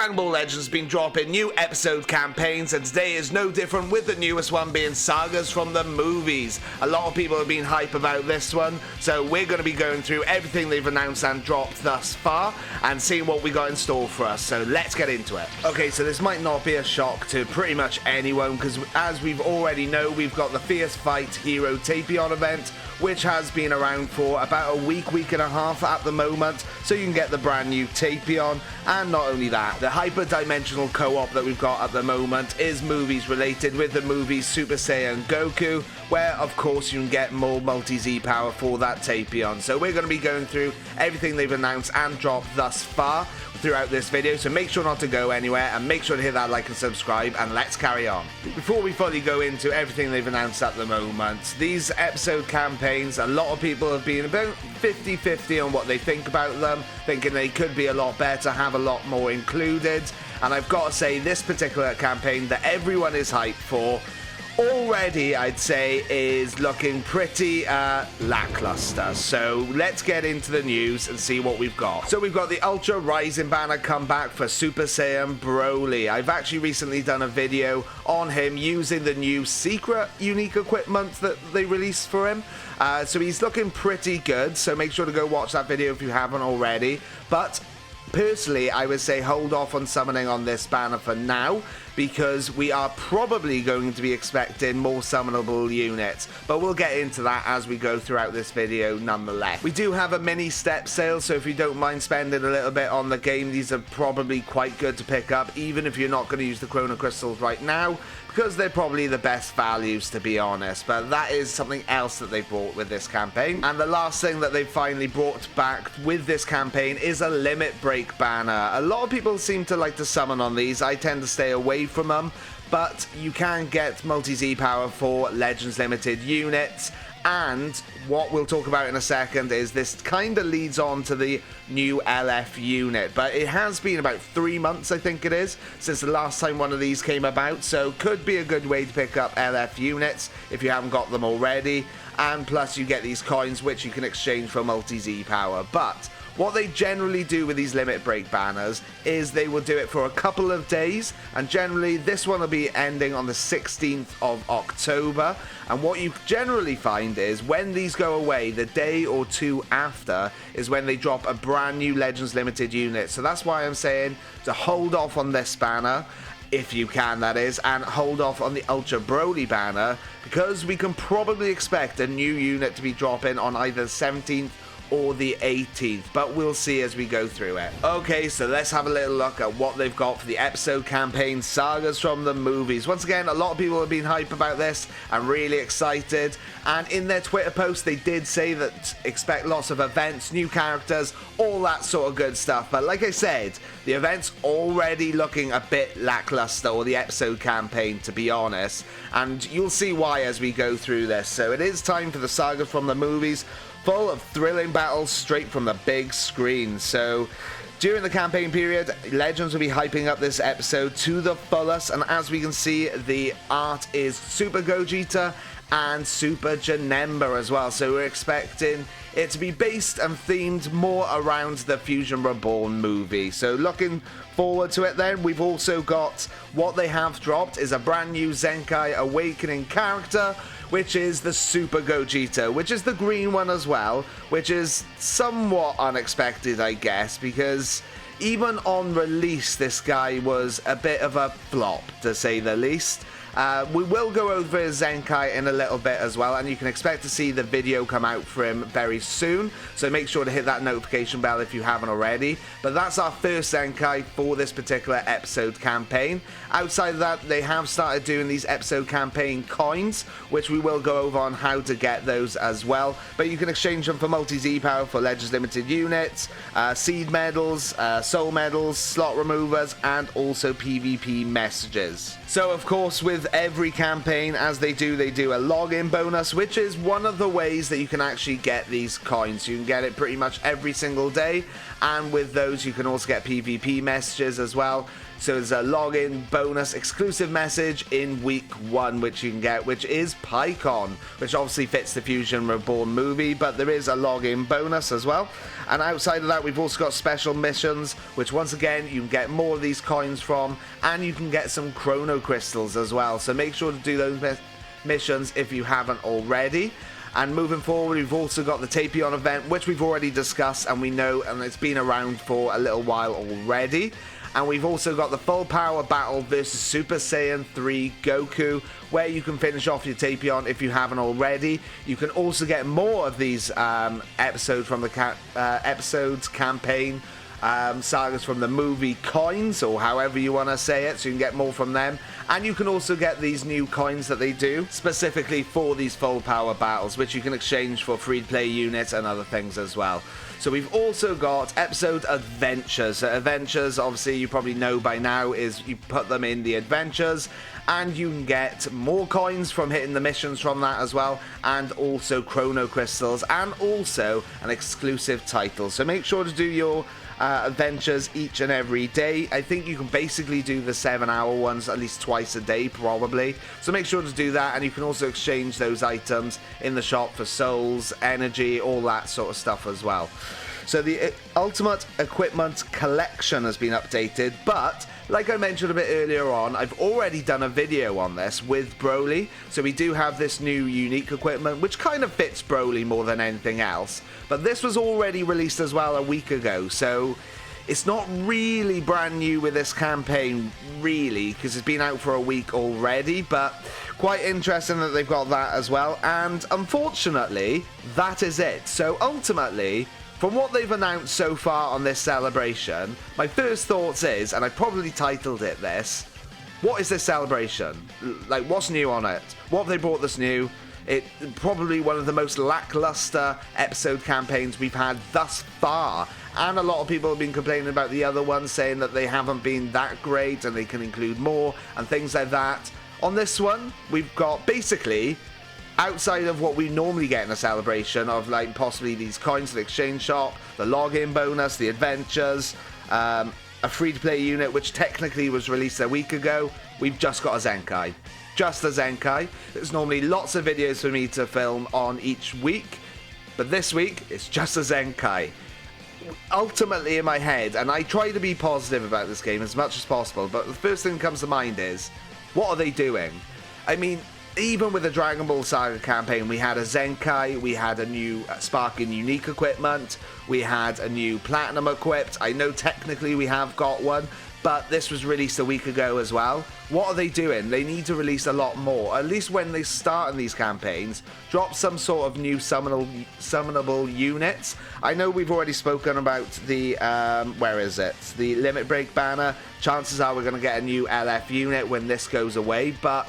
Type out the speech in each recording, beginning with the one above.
Dragon Ball Legends has been dropping new episode campaigns, and today is no different, with the newest one being Sagas from the movies. A lot of people have been hype about this one, so we're going to be going through everything they've announced and dropped thus far and seeing what we got in store for us. So let's get into it. Okay, so this might not be a shock to pretty much anyone, because as we've already know, we've got the Fierce Fight Hero Tapion event, which has been around for about a week and a half at the moment, so you can get the brand new Tapion. And not only that, the hyper-dimensional co-op that we've got at the moment is movies related, with the movies Super Saiyan Goku, where of course you can get more multi-Z power for that Tapion. So we're going to be going through everything they've announced and dropped thus far throughout this video, so make sure not to go anywhere and make sure to hit that like and subscribe, and let's carry on. Before we fully go into everything they've announced at the moment, these episode campaigns, a lot of people have been about 50-50 on what they think about them, thinking they could be a lot better, have a lot more included, and I've got to say, this particular campaign that everyone is hyped for already, I'd say, is looking pretty lackluster. So let's get into the news and see what we've got. So we've got the Ultra Rising banner come back for Super Saiyan Broly. I've actually recently done a video on him using the new secret unique equipment that they released for him. So he's looking pretty good, so make sure to go watch that video if you haven't already. But personally, I would say hold off on summoning on this banner for now, because we are probably going to be expecting more summonable units, but we'll get into that as we go throughout this video nonetheless. We do have a mini step sale, so if you don't mind spending a little bit on the game, these are probably quite good to pick up, even if you're not going to use the Chrono Crystals right now, because they're probably the best values, to be honest. But that is something else that they brought with this campaign. And the last thing that they've finally brought back with this campaign is a limit break banner. A lot of people seem to like to summon on these. I tend to stay away from them, but you can get multi-Z power for Legends Limited units. And what we'll talk about in a second is this kind of leads on to the new LF unit, but it has been about 3 months, I think it is, since the last time one of these came about, so could be a good way to pick up LF units if you haven't got them already. And plus you get these coins which you can exchange for multi-Z power. But what they generally do with these limit break banners is they will do it for a couple of days, and generally this one will be ending on the 16th of October. And what you generally find is when these go away, the day or two after is when they drop a brand new Legends Limited unit. So that's why I'm saying to hold off on this banner, if you can, that is, and hold off on the Ultra Broly banner, because we can probably expect a new unit to be dropping on either the 17th or the 18th, but we'll see as we go through it. Okay, so let's have a little look at what they've got for the episode campaign Sagas from the movies. Once again, a lot of people have been hype about this. I'm really excited, and in their Twitter post they did say that expect lots of events, new characters, all that sort of good stuff. But like I said, the event's already looking a bit lackluster, or the episode campaign, to be honest, and you'll see why as we go through this. So it is time for the Saga from the movies, full of thrilling battles straight from the big screen. So during the campaign period, Legends will be hyping up this episode to the fullest, and as we can see, the art is Super Gogeta and Super Janemba as well, so we're expecting it to be based and themed more around the Fusion Reborn movie. So looking forward to it then. We've also got, what they have dropped is a brand new Zenkai Awakening character, which is the Super Gogeta, which is the green one as well, which is somewhat unexpected, I guess, because even on release, this guy was a bit of a flop, to say the least. We will go over Zenkai in a little bit as well, and you can expect to see the video come out for him very soon, so make sure to hit that notification bell if you haven't already. But that's our first Zenkai for this particular episode campaign. Outside of that, they have started doing these episode campaign coins, which we will go over on how to get those as well, but you can exchange them for multi-Z power for Legends Limited units, seed medals, soul medals, slot removers, and also PvP messages. So of course, with every campaign, as they do a login bonus, which is one of the ways that you can actually get these coins. You can get it pretty much every single day, and with those you can also get PvP messages as well. So there's a login bonus exclusive message in week 1 which you can get, which is PyCon, which obviously fits the Fusion Reborn movie, but there is a login bonus as well. And outside of that, we've also got special missions, which once again you can get more of these coins from, and you can get some chrono crystals as well. So make sure to do those missions if you haven't already. And moving forward, we've also got the Tapion event, which we've already discussed and we know, and it's been around for a little while already. And we've also got the Full Power Battle versus Super Saiyan 3 Goku, where you can finish off your Tapion if you haven't already. You can also get more of these episodes from the episodes campaign, sagas from the movie coins, or however you want to say it, so you can get more from them. And you can also get these new coins that they do specifically for these full power battles, which you can exchange for free-to-play units and other things as well. So we've also got episode adventures. So adventures, obviously you probably know by now, is you put them in the adventures and you can get more coins from hitting the missions from that as well, and also chrono crystals, and also an exclusive title. So make sure to do your adventures each and every day. I think you can basically do the 7-hour ones at least twice a day probably, so make sure to do that. And you can also exchange those items in the shop for souls, energy, all that sort of stuff as well. So the Ultimate Equipment Collection has been updated, but like I mentioned a bit earlier on, I've already done a video on this with Broly. So we do have this new unique equipment, which kind of fits Broly more than anything else. But this was already released as well a week ago, so it's not really brand new with this campaign, really, because it's been out for a week already. But quite interesting that they've got that as well. And unfortunately, that is it. So ultimately, from what they've announced so far on this celebration, my first thoughts is, and I probably titled it this, what is this celebration? Like, what's new on it? What have they brought that's new? It probably one of the most lackluster episode campaigns we've had thus far. And a lot of people have been complaining about the other ones, saying that they haven't been that great and they can include more and things like that. On this one, we've got basically, outside of what we normally get in a celebration of like possibly these coins to the exchange shop, the login bonus, the adventures, a free-to-play unit which technically was released a week ago, we've just got a Zenkai. Just a Zenkai. There's normally lots of videos for me to film on each week, but this week it's just a Zenkai. Ultimately in my head, and I try to be positive about this game as much as possible, but the first thing that comes to mind is, what are they doing? I mean, even with the Dragon Ball Saga campaign, we had a Zenkai, we had a new Sparking Unique equipment, we had a new Platinum equipped. I know technically we have got one, but this was released a week ago as well. What are they doing? They need to release a lot more. At least when they start in these campaigns, drop some sort of new summonable units. I know we've already spoken about the, where is it? The Limit Break banner. Chances are we're going to get a new LF unit when this goes away, but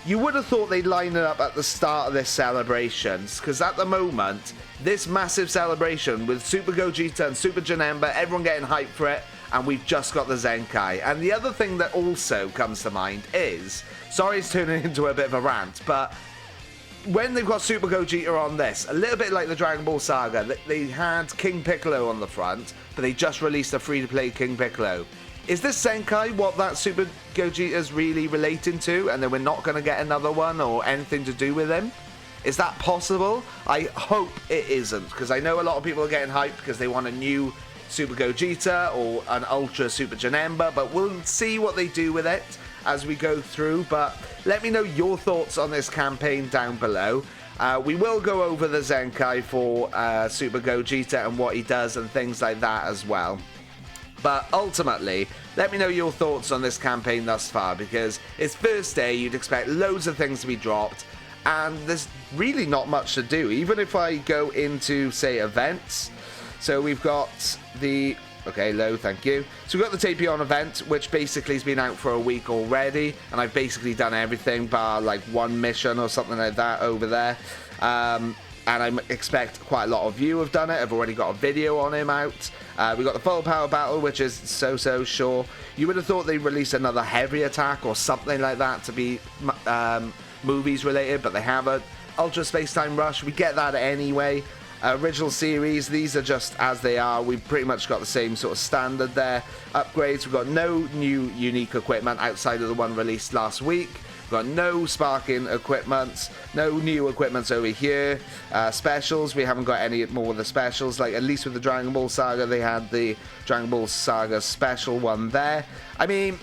you would have thought they'd line it up at the start of this celebrations, because at the moment, this massive celebration with Super Gogeta and Super Janemba, everyone getting hyped for it, and we've just got the Zenkai. And the other thing that also comes to mind is, sorry it's turning into a bit of a rant, but when they've got Super Gogeta on this, a little bit like the Dragon Ball Saga, they had King Piccolo on the front, but they just released a free-to-play King Piccolo. Is this Zenkai what that Super Gogeta is really relating to, and then we're not going to get another one or anything to do with him? Is that possible? I hope it isn't, because I know a lot of people are getting hyped because they want a new Super Gogeta or an Ultra Super Janemba, but we'll see what they do with it as we go through. But let me know your thoughts on this campaign down below. We will go over the Zenkai for Super Gogeta and what he does and things like that as well. But ultimately, let me know your thoughts on this campaign thus far, because it's first day, you'd expect loads of things to be dropped, and there's really not much to do. Even if I go into, say, events, so we've got the, okay, low, thank you. So we've got the Tapion event, which basically has been out for a week already, and I've basically done everything bar like one mission or something like that over there. And I expect quite a lot of you have done it. I've already got a video on him out. We got the Full Power Battle, which is so sure. You would have thought they'd release another Heavy Attack or something like that to be movies related, but they haven't. Ultra Space Time Rush, we get that anyway. Original series, these are just as they are. We've pretty much got the same sort of standard there. Upgrades, we've got no new unique equipment outside of the one released last week. We've got no sparking equipment, no new equipments over here. Specials, we haven't got any more of the specials. Like, at least with the Dragon Ball Saga, they had the Dragon Ball Saga special one there. I mean,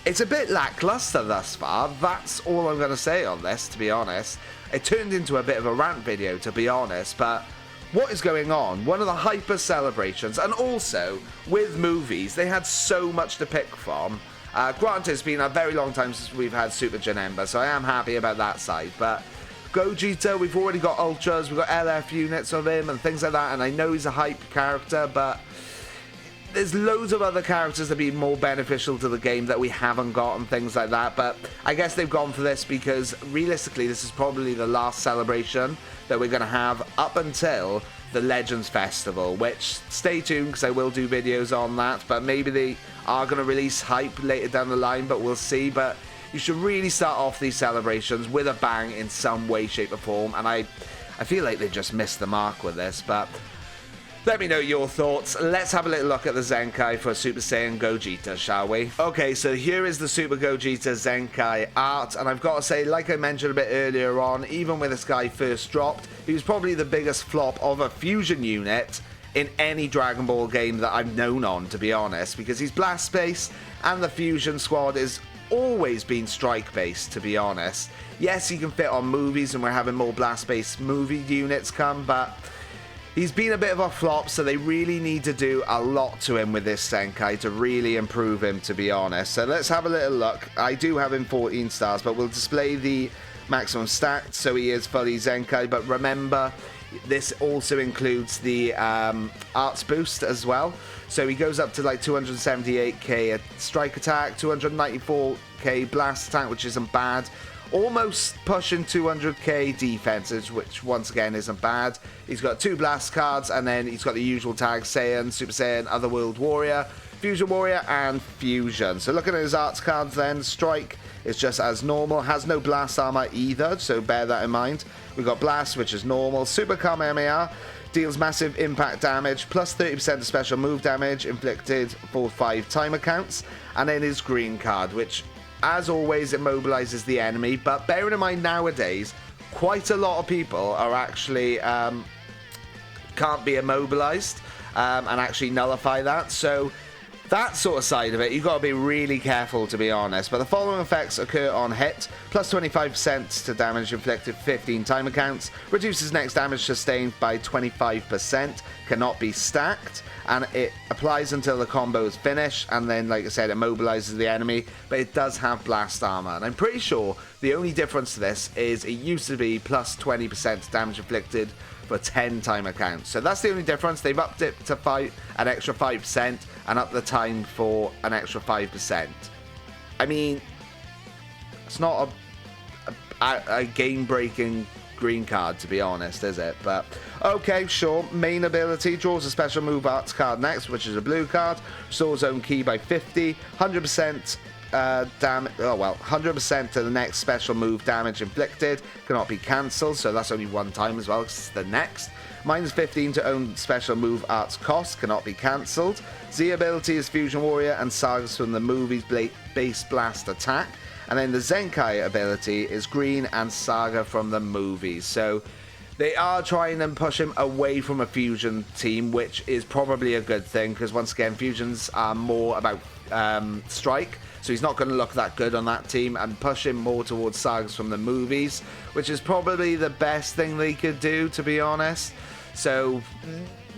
it's a bit lackluster thus far. That's all I'm going to say on this, to be honest. It turned into a bit of a rant video, to be honest, but what is going on? One of the hyper celebrations, and also with movies, they had so much to pick from. Granted, it's been a very long time since we've had Super Janemba, so I am happy about that side, but Gogeta, we've already got Ultras, we've got LF units of him and things like that, and I know he's a hype character, but there's loads of other characters that be more beneficial to the game that we haven't got and things like that, but I guess they've gone for this because realistically this is probably the last celebration that we're going to have up until the Legends Festival, which, stay tuned because I will do videos on that, but maybe they are going to release hype later down the line, but we'll see. But you should really start off these celebrations with a bang in some way, shape or form, and I feel like they just missed the mark with this, but let me know your thoughts. Let's have a little look at the Zenkai for Super Saiyan Gogeta, shall we? Okay, so here is the Super Gogeta Zenkai art, and I've got to say, like I mentioned a bit earlier on, even when this guy first dropped, he was probably the biggest flop of a fusion unit in any Dragon Ball game that I've known on, to be honest, because he's blast-based, and the fusion squad is always been strike-based, to be honest. Yes, he can fit on movies, and we're having more blast-based movie units come, but he's been a bit of a flop, so they really need to do a lot to him with this Zenkai to really improve him, to be honest. So let's have a little look. I do have him 14 stars, but we'll display the maximum stacked, so he is fully Zenkai. But remember, this also includes the arts boost as well. So he goes up to like 278k strike attack, 294k blast attack, which isn't bad. Almost pushing 200k defenses, which once again isn't bad. He's got 2 blast cards, and then he's got the usual tags: Saiyan, Super Saiyan, Otherworld Warrior, Fusion Warrior, and Fusion. So looking at his arts cards then, Strike is just as normal, has no blast armor either, so bear that in mind. We've got Blast, which is normal. Super Kamehameha deals massive impact damage, plus 30% of special move damage inflicted for 5 timer counts. And then his green card, which, as always, immobilizes the enemy, but bearing in mind nowadays, quite a lot of people are actually can't be immobilized and actually nullify that, so that sort of side of it, you've got to be really careful, to be honest. But the following effects occur on hit: plus 25% to damage inflicted 15 timer counts, reduces next damage sustained by 25%, cannot be stacked, and it applies until the combo is finished, and then, like I said, it immobilizes the enemy, but it does have blast armor. And I'm pretty sure the only difference to this is it used to be plus 20% damage inflicted for 10 timer counts. So that's the only difference. They've upped it to an extra 5% and upped the time for an extra 5%. I mean, it's not a game-breaking green card, to be honest, is it? But okay, sure. Main ability: draws a special move arts card next, which is a blue card, restores own key by 50, 100% 100% to the next special move damage inflicted, cannot be cancelled, so that's only one time as well, because it's the next. Minus 15 to own special move arts cost, cannot be cancelled. Z ability is Fusion Warrior and Sagas from the movies base blast attack. And then the Zenkai ability is Green and Saga from the movies. So they are trying and push him away from a fusion team, which is probably a good thing, because once again, fusions are more about strike, so he's not going to look that good on that team, and push him more towards Sagas from the movies, which is probably the best thing they could do, to be honest. So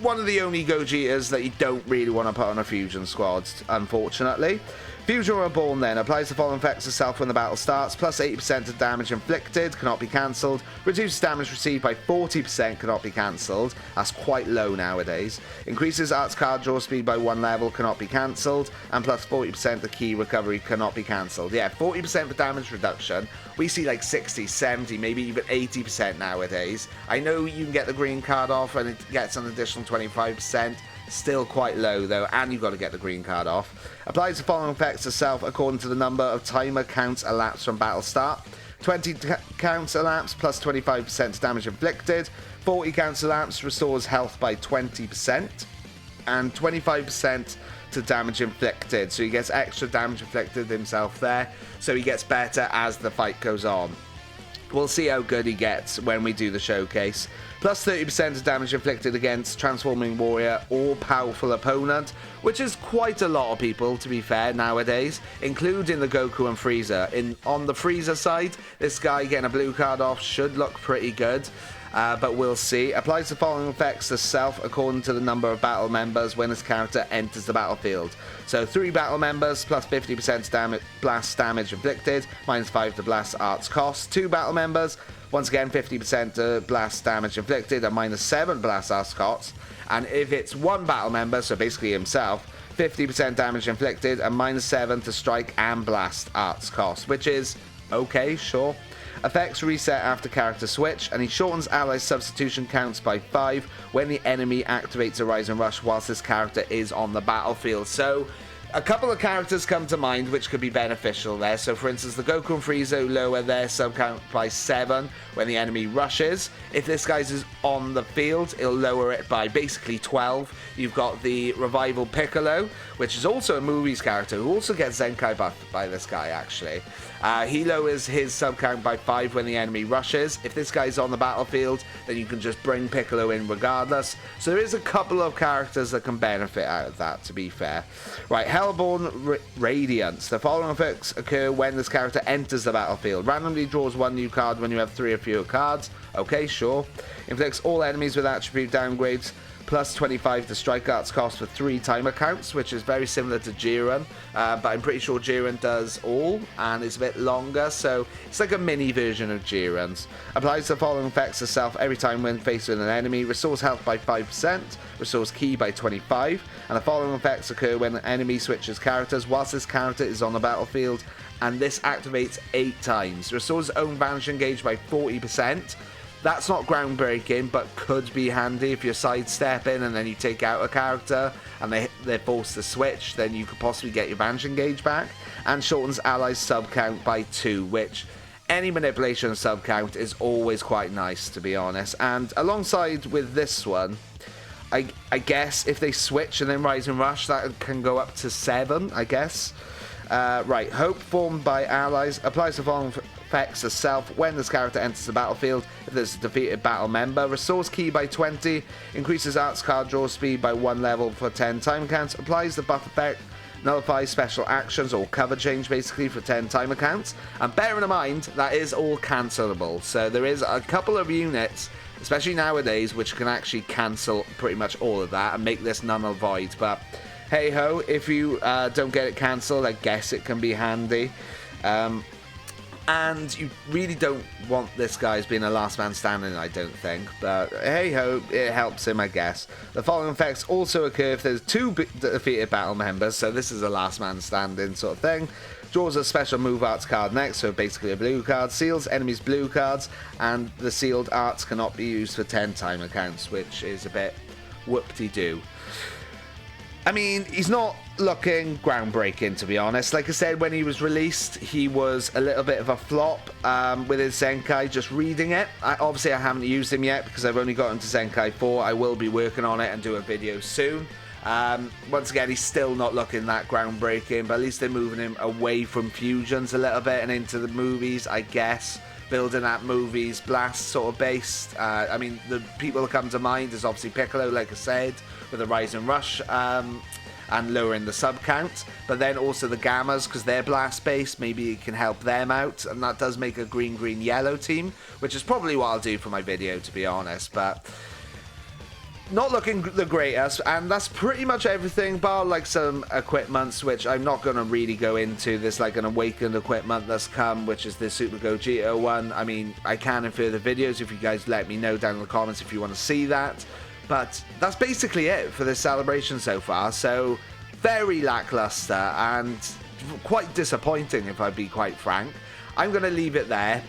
one of the only Gogetas that you don't really want to put on a fusion squad, unfortunately. Fusion Reborn then applies the following effects to self when the battle starts: plus 80% of damage inflicted, cannot be cancelled. Reduces damage received by 40%, cannot be cancelled. That's quite low nowadays. Increases arts card draw speed by 1 level, cannot be cancelled. And plus 40% of key recovery, cannot be cancelled. Yeah, 40% for damage reduction. We see like 60, 70, maybe even 80% nowadays. I know you can get the green card off and it gets an additional 25%. Still quite low though, and you've got to get the green card off. Applies the following effects to self according to the number of timer counts elapsed from battle start. 20 counts elapse plus 25% damage inflicted. 40 counts elapse restores health by 20%. And 25% to damage inflicted. So he gets extra damage inflicted himself there. So he gets better as the fight goes on. We'll see how good he gets when we do the showcase. Plus 30% of damage inflicted against Transforming Warrior or powerful opponent, which is quite a lot of people, to be fair, nowadays, including the Goku and Frieza. On the Frieza side, this guy getting a blue card off should look pretty good. But we'll see. Applies the following effects to self according to the number of battle members when his character enters the battlefield. So 3 battle members plus 50% blast damage inflicted, minus 5 to blast arts cost. 2 battle members, once again 50% blast damage inflicted and minus 7 blast arts cost. And if it's 1 battle member, so basically himself, 50% damage inflicted and minus 7 to strike and blast arts cost, which is okay, sure. Effects reset after character switch, and he shortens ally substitution counts by 5 when the enemy activates a Rise and Rush whilst this character is on the battlefield. So a couple of characters come to mind which could be beneficial there. So for instance, the Goku and Frieza lower their sub count by 7 when the enemy rushes. If this guy's is on the field, it'll lower it by basically 12. You've got the Revival Piccolo, which is also a Movies character, who also gets Zenkai buffed by this guy, actually. He lowers his sub count by 5 when the enemy rushes. If this guy's on the battlefield, then you can just bring Piccolo in regardless. So there is a couple of characters that can benefit out of that, to be fair. Right, Hellborn Radiance. The following effects occur when this character enters the battlefield. Randomly draws 1 new card when you have 3 or fewer cards. Okay, sure. Inflicts all enemies with attribute downgrades plus 25 to strike arts cost for 3 timer counts, which is very similar to Jiren, but I'm pretty sure Jiren does all, and it's a bit longer, so it's like a mini version of Jiren's. Applies the following effects to self every time when faced with an enemy, restores health by 5%, restores ki by 25, and the following effects occur when an enemy switches characters whilst this character is on the battlefield, and this activates 8 times. Restores own vanishing gauge by 40%. That's not groundbreaking, but could be handy if you're sidestepping and then you take out a character and they're forced to switch, then you could possibly get your vanishing gauge back. And shortens allies sub count by 2, which any manipulation of sub count is always quite nice, to be honest. And alongside with this one, I guess if they switch and then Rise and Rush, that can go up to 7, I guess. Right, Hope formed by allies applies the following effects to self when this character enters the battlefield. If there's a defeated battle member, restores ki by 20, increases arts card draw speed by 1 level for 10 time counts, applies the buff effect, nullifies special actions or cover change basically for 10 time accounts. And bear in mind that is all cancelable, so there is a couple of units, especially nowadays, which can actually cancel pretty much all of that and make this null and void. But hey ho, if you don't get it cancelled, I guess it can be handy. And you really don't want this guy as being a last man standing, I don't think. But hey ho, it helps him, I guess. The following effects also occur if there's 2 defeated battle members, so this is a last man standing sort of thing. Draws a special move arts card next, so basically a blue card. Seals enemies' blue cards, and the sealed arts cannot be used for 10 time accounts, which is a bit whoop-de-doo. I mean, he's not looking groundbreaking, to be honest. Like I said, when he was released, he was a little bit of a flop with his Zenkai, just reading it. Obviously, I haven't used him yet because I've only got into Zenkai 4. I will be working on it and do a video soon. Once again, he's still not looking that groundbreaking, but at least they're moving him away from fusions a little bit and into the movies, I guess. Building that movies blast sort of based. I mean, the people that come to mind is obviously Piccolo, like I said, with the Rise and Rush and lowering the sub count, but then also the Gammas, because they're blast based, maybe it can help them out, and that does make a green yellow team, which is probably what I'll do for my video, to be honest. But not looking the greatest, and that's pretty much everything, bar like some equipments, which I'm not going to really go into. There's like an awakened equipment that's come, which is the Super Gogeta one. I mean, I can in further videos if you guys let me know down in the comments if you want to see that. But that's basically it for this celebration so far. So very lackluster and quite disappointing, if I'd be quite frank. I'm going to leave it there.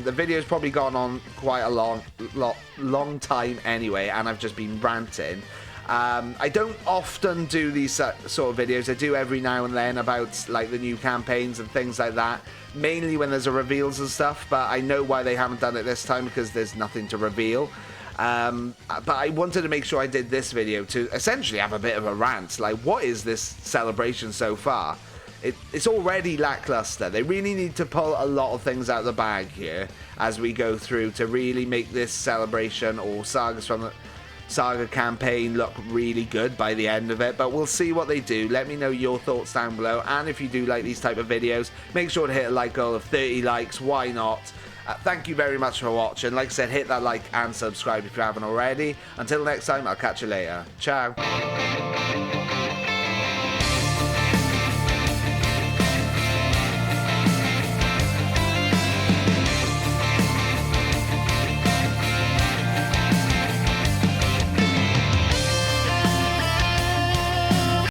The video's probably gone on quite a long time anyway, and I've just been ranting. I don't often do these sort of videos. I do every now and then about like the new campaigns and things like that, mainly when there's a reveals and stuff, but I know why they haven't done it this time, because there's nothing to reveal. But I wanted to make sure I did this video to essentially have a bit of a rant. Like, what is this celebration so far? It's already lackluster. They really need to pull a lot of things out of the bag here as we go through to really make this celebration or sagas from the Saga campaign look really good by the end of it, but we'll see what they do. Let me know your thoughts down below, and if you do like these type of videos, make sure to hit a like goal of 30 likes. Why not? Thank you very much for watching. Like I said, hit that like and subscribe if you haven't already. Until next time, I'll catch you later. Ciao.